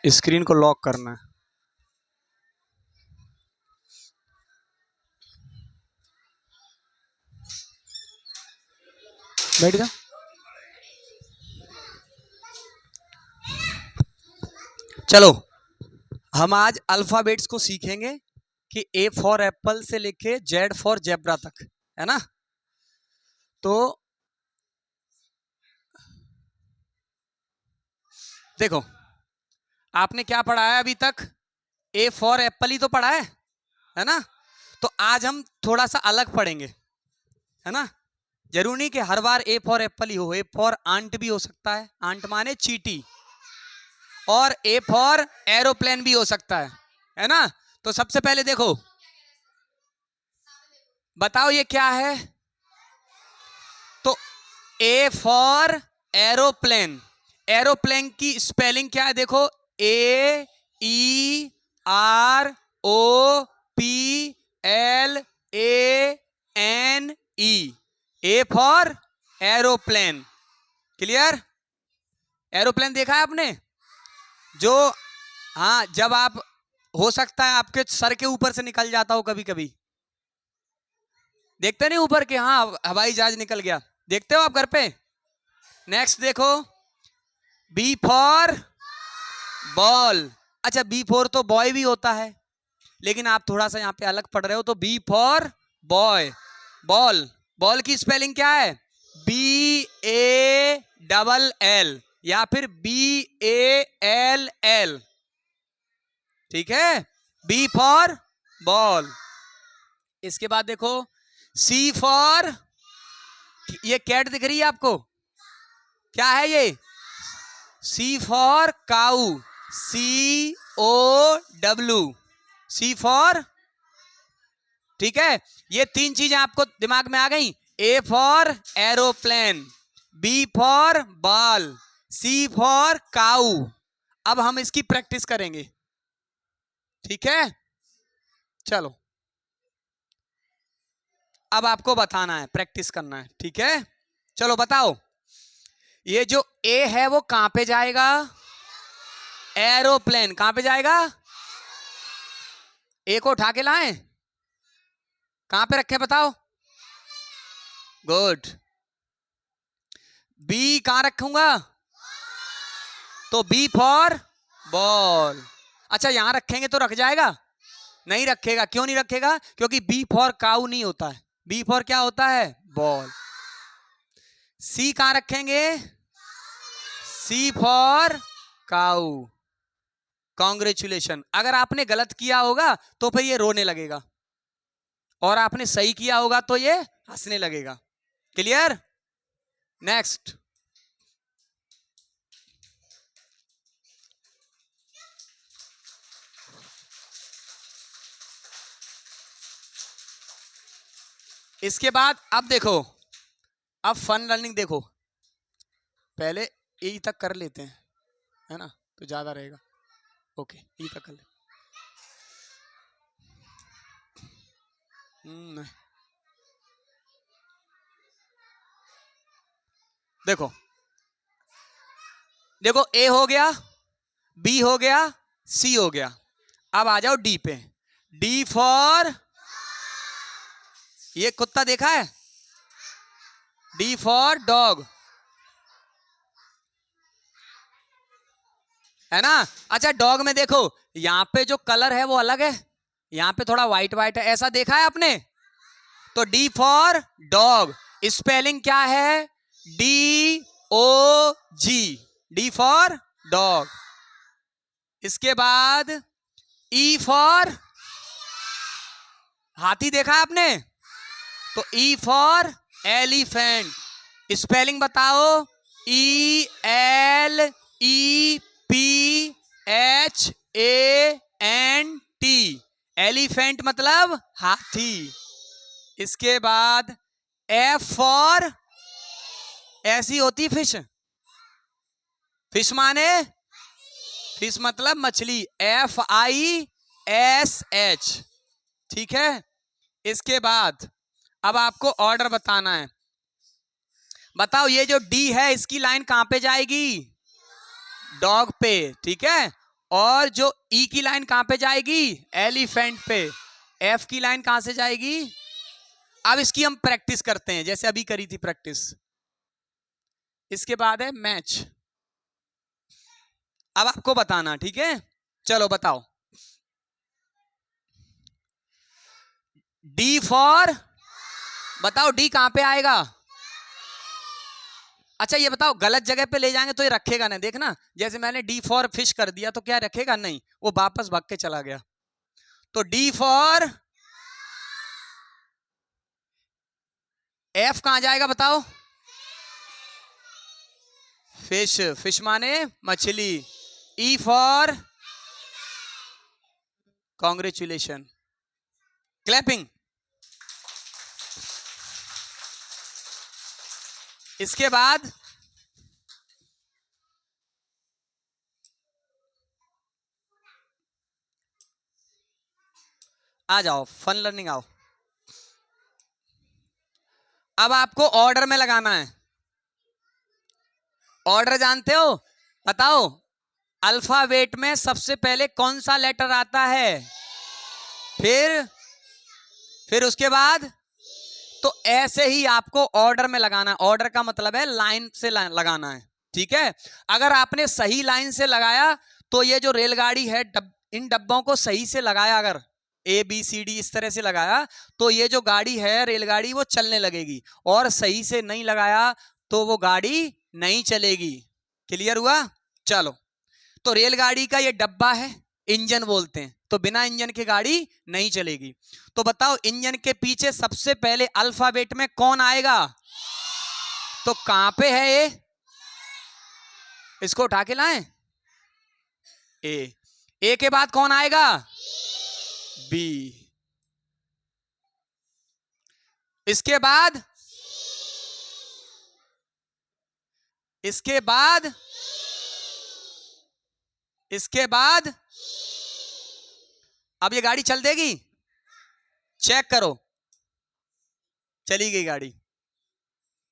Screen को lock करना है। बैठ जा। चलो हम आज अल्फाबेट्स को सीखेंगे कि ए फॉर एप्पल से लेके जेड फॉर जेब्रा तक, है ना। तो देखो, आपने क्या पढ़ा है अभी तक? ए फॉर एप्पल ही तो पढ़ा है ना। तो आज हम थोड़ा सा अलग पढ़ेंगे, है ना। जरूरी नहीं कि हर बार ए फॉर एप्पल ही हो, ए फॉर आंट भी हो सकता है, आंट माने चींटी, और ए फॉर एरोप्लेन भी हो सकता है ना। तो सबसे पहले देखो, बताओ ये क्या है। तो ए फॉर एरोप्लेन, एरोप्लेन की स्पेलिंग क्या है? देखो, A E R O P L A N E, A for aeroplane. Clear? Aeroplane देखा है आपने? जो, हाँ, जब आप, हो सकता है आपके सर के ऊपर से निकल जाता हो कभी कभी, देखते नहीं ऊपर के, हाँ हवाई जहाज निकल गया, देखते हो आप घर पे। नेक्स्ट देखो, बी फॉर बॉल। अच्छा, बी फॉर तो बॉय भी होता है, लेकिन आप थोड़ा सा यहाँ पे अलग पढ़ रहे हो, तो B for boy, ball. Ball की स्पेलिंग क्या है? बी ए डबल एल या फिर बी ए एल एल, ठीक है। B for ball. इसके बाद देखो, सी फॉर, ये कैट दिख रही है आपको? क्या है ये? C for cow, C O W, C for, ठीक है। ये तीन चीजें आपको दिमाग में आ गई। A for aeroplane, B for ball, C for cow. अब हम इसकी प्रैक्टिस करेंगे, ठीक है। चलो, अब आपको बताना है, प्रैक्टिस करना है, ठीक है। चलो बताओ, ये जो ए है वो कहां पे जाएगा? एरोप्लेन। कहां पे जाएगा? ए को उठा के लाएं, कहां पे रखे बताओ? गुड। बी कहां रखूंगा? तो बी फॉर बॉल। अच्छा, यहां रखेंगे तो रख जाएगा? नहीं रखेगा। क्यों नहीं रखेगा? क्योंकि बी फॉर काऊ नहीं होता है, बी फॉर क्या होता है? बॉल। सी कहां रखेंगे? सी फॉर काऊ। कॉन्ग्रेचुलेशन। अगर आपने गलत किया होगा तो फिर ये रोने लगेगा, और आपने सही किया होगा तो ये हंसने लगेगा। क्लियर? नेक्स्ट, इसके बाद अब देखो, अब फन लर्निंग देखो। पहले ई तक कर लेते हैं, है ना, तो ज्यादा रहेगा। ओके, ई तक कर ले। नहीं, देखो देखो, ए हो गया, बी हो गया, सी हो गया। अब आ जाओ डी पे। डी फॉर, ये कुत्ता देखा है? डी फॉर डॉग, है ना। अच्छा, डॉग में देखो, यहां पे जो कलर है वो अलग है, यहां पे थोड़ा व्हाइट व्हाइट है, ऐसा देखा है आपने? तो डी फॉर डॉग, स्पेलिंग क्या है? D O G, D for dog. इसके बाद ई फॉर हाथी, देखा है आपने? तो ई फॉर एलिफेंट, स्पेलिंग बताओ? E L E P H A N T, elephant मतलब हाथी। इसके बाद एफ फॉर, ऐसी होती फिश, फिश माने, फिश मतलब मछली, एफ आई एस एच, ठीक है। इसके बाद अब आपको ऑर्डर बताना है। बताओ, ये जो डी है इसकी लाइन कहां पे जाएगी? डॉग पे, ठीक है। और जो ई की लाइन कहां पे जाएगी? एलिफेंट पे। एफ की लाइन कहां से जाएगी? अब इसकी हम प्रैक्टिस करते हैं, जैसे अभी करी थी प्रैक्टिस। इसके बाद है मैच। अब आपको बताना, ठीक है? चलो बताओ। डी फॉर, बताओ डी कहां पे आएगा? अच्छा ये बताओ, गलत जगह पे ले जाएंगे तो ये रखेगा नहीं, देखना। जैसे मैंने डी फॉर फिश कर दिया तो क्या रखेगा? नहीं, वो वापस भाग के चला गया। तो डी फॉर एफ कहां जाएगा बताओ? फिश, फिश माने मछली। E for congratulation, clapping. इसके बाद आ जाओ, फन लर्निंग आओ। अब आपको ऑर्डर में लगाना है। ऑर्डर जानते हो? बताओ, अल्फाबेट में सबसे पहले कौन सा लेटर आता है? फिर उसके बाद? तो ऐसे ही आपको ऑर्डर में लगाना है। ऑर्डर का मतलब है लाइन से लगाना है, ठीक है? अगर आपने सही लाइन से लगाया तो ये जो रेलगाड़ी है, इन डब्बों को सही से लगाया, अगर ए बी सी डी इस तरह से लगाया, तो ये जो गाड़ी है, रेलगाड़ी, वो चलने लगेगी। और सही से नहीं लगाया तो वो गाड़ी नहीं चलेगी। क्लियर हुआ? चलो, तो रेलगाड़ी का ये डब्बा है, इंजन बोलते हैं, तो बिना इंजन की गाड़ी नहीं चलेगी। तो बताओ, इंजन के पीछे सबसे पहले अल्फाबेट में कौन आएगा? तो कहां पे है ये? इसको उठा के लाएं। ए के बाद कौन आएगा? बी। इसके बाद? इसके बाद? इसके बाद? अब ये गाड़ी चल देगी? चेक करो, चली गई गाड़ी,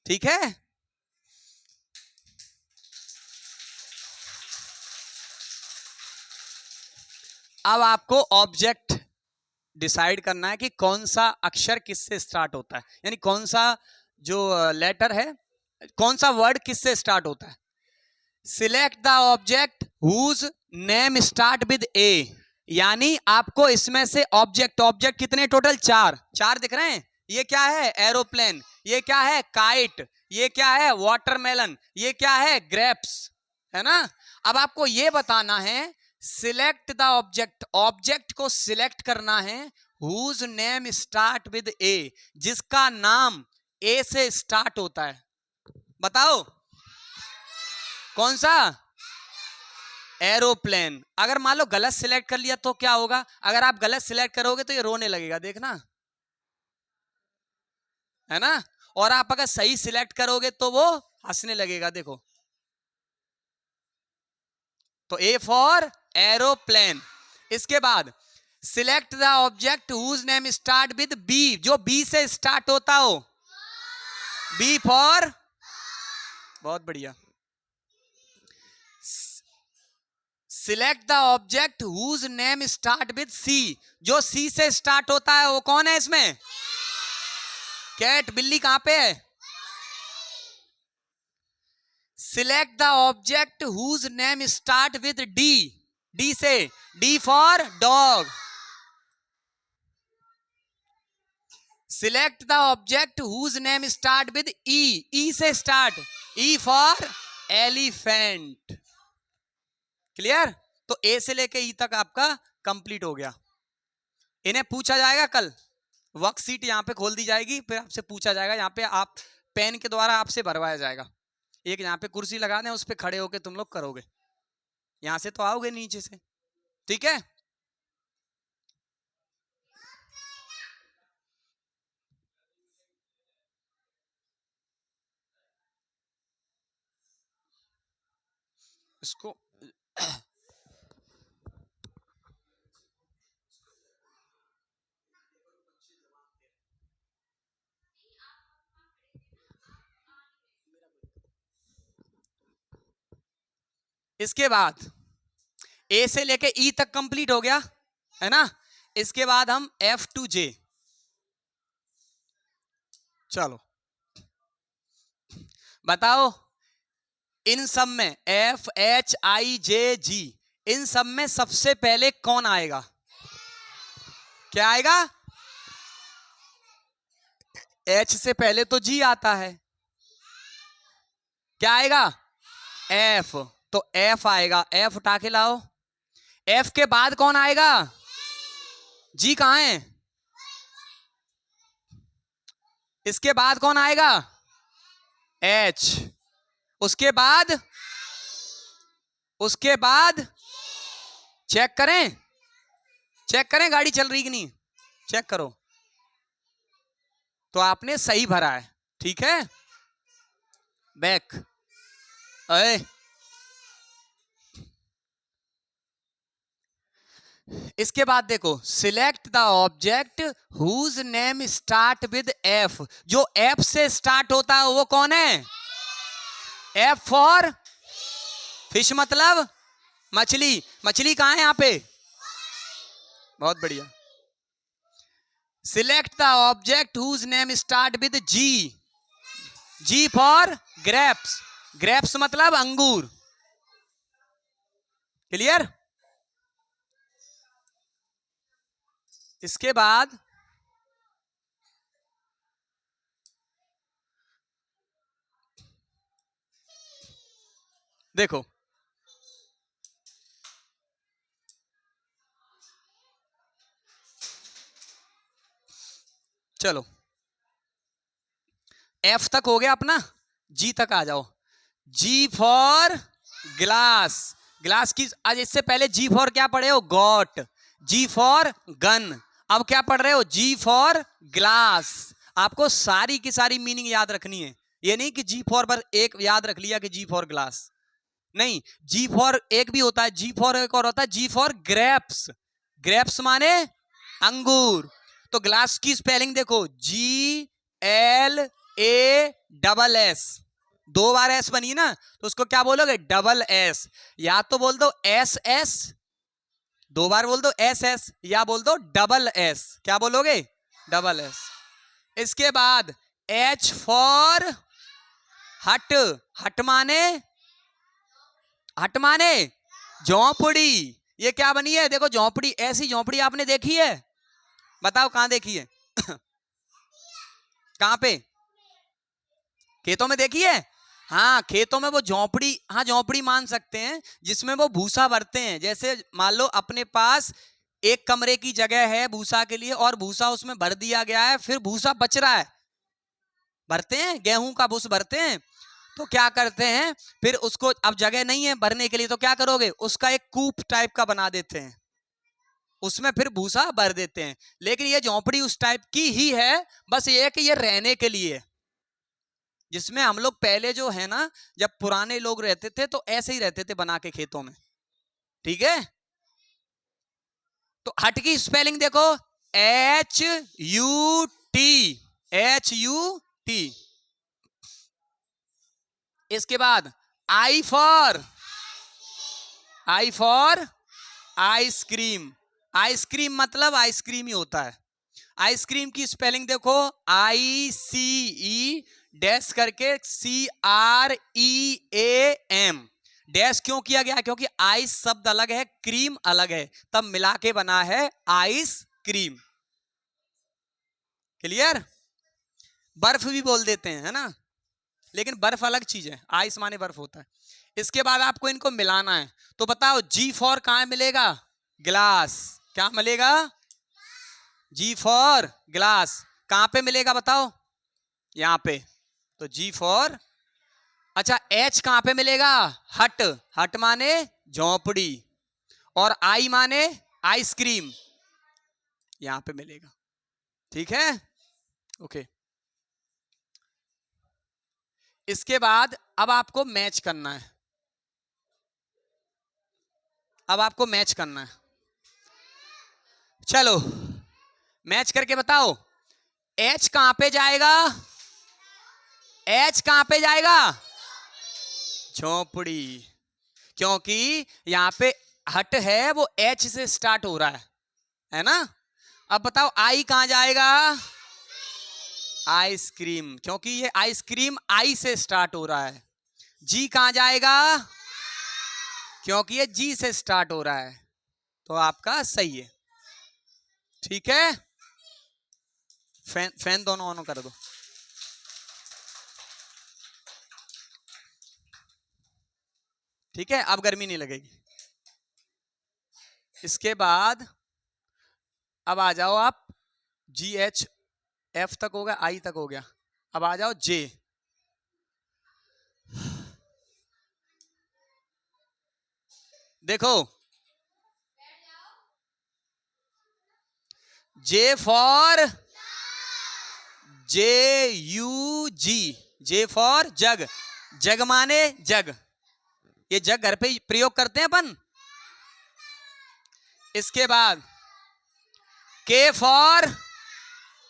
ठीक है? अब आपको ऑब्जेक्ट डिसाइड करना है कि कौन सा अक्षर किससे स्टार्ट होता है, यानी कौन सा जो लेटर है, कौन सा वर्ड किससे स्टार्ट होता है। Select the object whose name start with A, यानी आपको इसमें से ऑब्जेक्ट, ऑब्जेक्ट कितने टोटल? चार। चार दिख रहे हैं? ये क्या है? एरोप्लेन। ये क्या है? काइट। ये क्या है? वाटरमेलन। ये क्या है? ग्रेप्स, है ना? अब आपको ये बताना है, सिलेक्ट द ऑब्जेक्ट, ऑब्जेक्ट को सिलेक्ट करना है, हुज नेम स्टार्ट विद ए, जिसका नाम ए से स्टार्ट होता है। बताओ कौन सा? एरोप्लेन। अगर मान लो गलत सिलेक्ट कर लिया तो क्या होगा? अगर आप गलत सिलेक्ट करोगे तो ये रोने लगेगा, देखना, है ना? और आप अगर सही सिलेक्ट करोगे तो वो हंसने लगेगा, देखो। तो ए फॉर एरोप्लेन। इसके बाद select the object whose name start with B, जो बी से स्टार्ट होता हो। बी फॉर, बहुत बढ़िया। Select the object whose name start with C, जो सी से स्टार्ट होता है वो कौन है इसमें? कैट, बिल्ली कहां पे है? Select the object whose name start with D, D से, D for dog. Select the object whose name start with E, E से start, E for elephant. Clear? तो ए से लेके ई तक आपका कंप्लीट हो गया। इन्हें पूछा जाएगा कल, वर्कशीट यहाँ पे खोल दी जाएगी, फिर आपसे पूछा जाएगा, यहाँ पे आप पेन के द्वारा आपसे भरवाया जाएगा। एक यहाँ पे कुर्सी लगा दें, उस पे खड़े होके तुम लोग करोगे, यहाँ से तो आओगे नीचे से, ठीक है? इसको इसके बाद ए से लेके ई तक कंप्लीट हो गया है ना। इसके बाद हम F to J, चलो बताओ इन सब में F H I J G, इन सब में सबसे पहले कौन आएगा? क्या आएगा? H से पहले तो G आता है, क्या आएगा? F, तो F आएगा, F उठा के लाओ। F के बाद कौन आएगा? G कहां है? इसके बाद कौन आएगा? H, उसके बाद चेक करें गाड़ी चल रही कि नहीं, चेक करो। तो आपने सही भरा है, ठीक है। बैक, अरे इसके बाद देखो, select the object whose name start with F, जो F से स्टार्ट होता है वो कौन है? F फॉर फिश, मतलब मछली। मछली कहां है यहाँ पे? बहुत बढ़िया। Select the object whose name start with G, G for grapes, grapes मतलब अंगूर। क्लियर? इसके बाद देखो, चलो F तक हो गया अपना, G तक आ जाओ। G फॉर ग्लास, ग्लास की आज इससे पहले G फॉर क्या पढ़े हो? गॉट। G फॉर गन, अब क्या पढ़ रहे हो? G for glass. आपको सारी की सारी मीनिंग याद रखनी है, ये नहीं कि G फॉर पर एक याद रख लिया कि G फॉर ग्लास, नहीं। G फॉर एक भी होता है, G फॉर एक और होता है, G फॉर ग्रेप्स, ग्रेप्स माने अंगूर। तो ग्लास की स्पेलिंग देखो, GLASS, 2 बार S बनी ना, तो उसको क्या बोलोगे? Double S। या तो बोल दो SS, 2 बार बोल दो SS, या बोल दो डबल S। क्या बोलोगे? Double S। इसके बाद H फॉर हट, हट माने झोंपड़ी। ये क्या बनी है? देखो झोंपड़ी, ऐसी झोंपड़ी आपने देखी है? बताओ कहां देखी है? कहां पे? खेतों में देखी है? हाँ, खेतों में वो झोंपड़ी, हाँ झोंपड़ी मान सकते हैं, जिसमें वो भूसा भरते हैं। जैसे मान लो अपने पास एक कमरे की जगह है भूसा के लिए, और भूसा उसमें भर दिया गया है, फिर भूसा बच रहा है, भरते हैं गेहूं का भूसा भरते हैं, तो क्या करते हैं फिर उसको, अब जगह नहीं है भरने के लिए तो क्या करोगे? उसका एक कूप टाइप का बना देते हैं, उसमें फिर भूसा भर देते हैं। लेकिन ये झोंपड़ी उस टाइप की ही है, बस ये है कि ये रहने के लिए, जिसमें हम लोग पहले जो है ना, जब पुराने लोग रहते थे तो ऐसे ही रहते थे बना के खेतों में, ठीक है। तो हट की स्पेलिंग देखो, HUT। इसके बाद आई फॉर आइसक्रीम, आइसक्रीम मतलब आइसक्रीम ही होता है। आइसक्रीम की स्पेलिंग देखो, ICE डैश करके CREAM। डैश क्यों किया गया? क्योंकि आइस शब्द अलग है, क्रीम अलग है, तब मिला के बना है आइस क्रीम। क्लियर? बर्फ भी बोल देते हैं, है ना, लेकिन बर्फ अलग चीज है, आइस माने बर्फ होता है। इसके बाद आपको इनको मिलाना है, तो बताओ G फॉर कहां मिलेगा? ग्लास। क्या मिलेगा? G फॉर ग्लास कहां पे मिलेगा बताओ? यहां पे। तो G फॉर, अच्छा H कहां पे मिलेगा? हट, हट माने झोंपड़ी, और I माने आइसक्रीम, यहां पे मिलेगा, ठीक है। ओके। इसके बाद अब आपको मैच करना है, अब आपको मैच करना है, चलो मैच करके बताओ। H कहां पे जाएगा? H कहां पे जाएगा? झोंपड़ी, क्योंकि यहां पे हट है वो एच से स्टार्ट हो रहा है ना। अब बताओ आई कहां जाएगा? आइसक्रीम, क्योंकि ये आइसक्रीम आई से स्टार्ट हो रहा है। जी कहां जाएगा? क्योंकि ये जी से स्टार्ट हो रहा है। तो आपका सही है। ठीक है, फैन दोनों ऑन कर दो। ठीक है, अब गर्मी नहीं लगेगी। इसके बाद अब आ जाओ आप, जी एच एफ तक हो गया, आई तक हो गया। अब आ जाओ जे। देखो, J for JUG, J for jug. Jug माने जग, ये जग घर पे प्रयोग करते हैं अपन। इसके बाद के फॉर,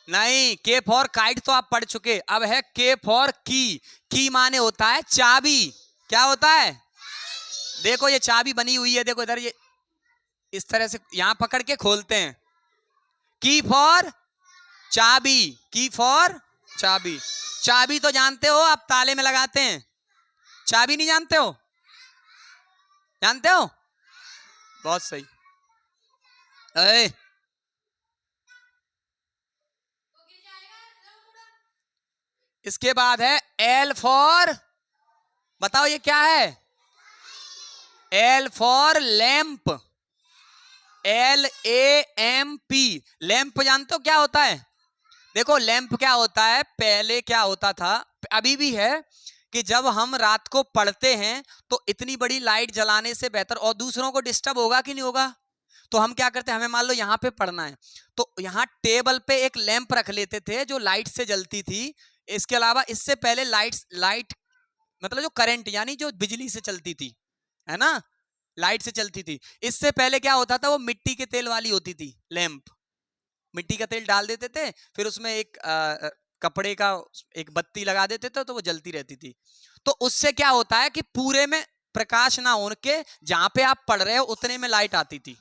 नहीं, के फॉर काइट तो आप पढ़ चुके। अब है के फॉर की। की माने होता है चाबी। क्या होता है? देखो ये चाबी बनी हुई है, देखो इधर, ये इस तरह से यहां पकड़ के खोलते हैं। की फॉर चाबी, की फॉर चाबी। चाबी तो जानते हो आप, ताले में लगाते हैं। चाबी नहीं जानते हो? जानते हो? बहुत सही। अरे इसके बाद है एल फॉर, बताओ ये क्या है? L for lamp, LAMP। Lamp जानते हो क्या होता है? देखो लैंप क्या होता है, पहले क्या होता था, अभी भी है, कि जब हम रात को पढ़ते हैं तो इतनी बड़ी लाइट जलाने से बेहतर, और दूसरों को डिस्टर्ब होगा कि नहीं होगा, तो हम क्या करते हैं, हमें मान लो यहाँ पे पढ़ना है तो यहाँ टेबल पे एक लैंप रख लेते थे जो लाइट से जलती थी। इसके अलावा इससे पहले लाइट मतलब जो करंट यानी जो बिजली से चलती थी, है ना, लाइट से चलती थी। इससे पहले क्या होता था, वो मिट्टी के तेल वाली होती थी लैंप। मिट्टी का तेल डाल देते थे, फिर उसमें एक कपड़े का एक बत्ती लगा देते थे तो वो जलती रहती थी। तो उससे क्या होता है कि पूरे में प्रकाश ना हो के, जहां पे आप पढ़ रहे हो उतने में लाइट आती थी।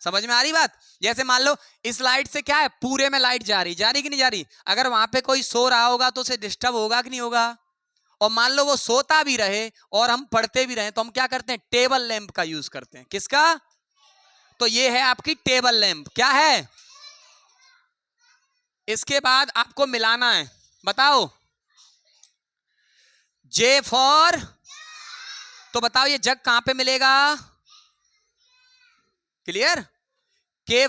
समझ में आ रही बात? जैसे मान लो इस लाइट से क्या है, पूरे में लाइट जा रही कि नहीं जा रही। अगर वहां पे कोई सो रहा होगा तो उसे डिस्टर्ब होगा कि नहीं होगा। और मान लो वो सोता भी रहे और हम पढ़ते भी रहे, तो हम क्या करते हैं, टेबल लैंप का यूज करते हैं। किसका? तो ये है आपकी टेबल लैंप। क्या है? इसके बाद आपको मिलाना है, बताओ। जे फॉर, तो बताओ ये जग कहां पे मिलेगा? क्लियर? के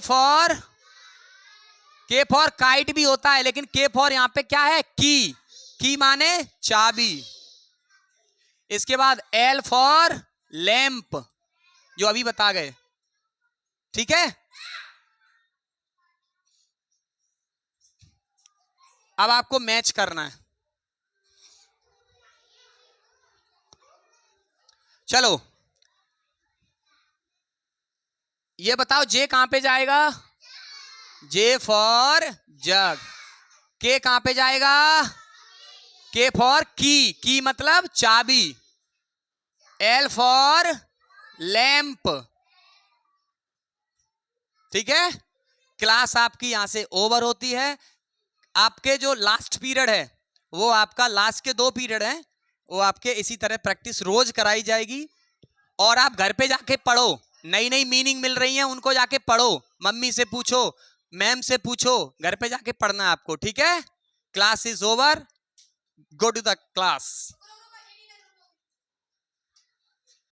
फॉर काइट भी होता है, लेकिन के फॉर यहां पे क्या है, की माने चाबी। इसके बाद एल फॉर लैंप, जो अभी बता गए। ठीक है, अब आपको मैच करना है। चलो ये बताओ, जे कहां पे जाएगा? जे फॉर जग। के कहां पे जाएगा? के फॉर की मतलब चाबी। L for lamp. ठीक है, क्लास आपकी यहां से ओवर होती है। आपके जो लास्ट पीरियड है, वो आपका लास्ट के 2 पीरियड हैं, वो आपके इसी तरह प्रैक्टिस रोज कराई जाएगी। और आप घर पे जाके पढ़ो, नई नई मीनिंग मिल रही हैं, उनको जाके पढ़ो, मम्मी से पूछो, मैम से पूछो, घर पे जाके पढ़ना है आपको। ठीक है, class is over, go to the class.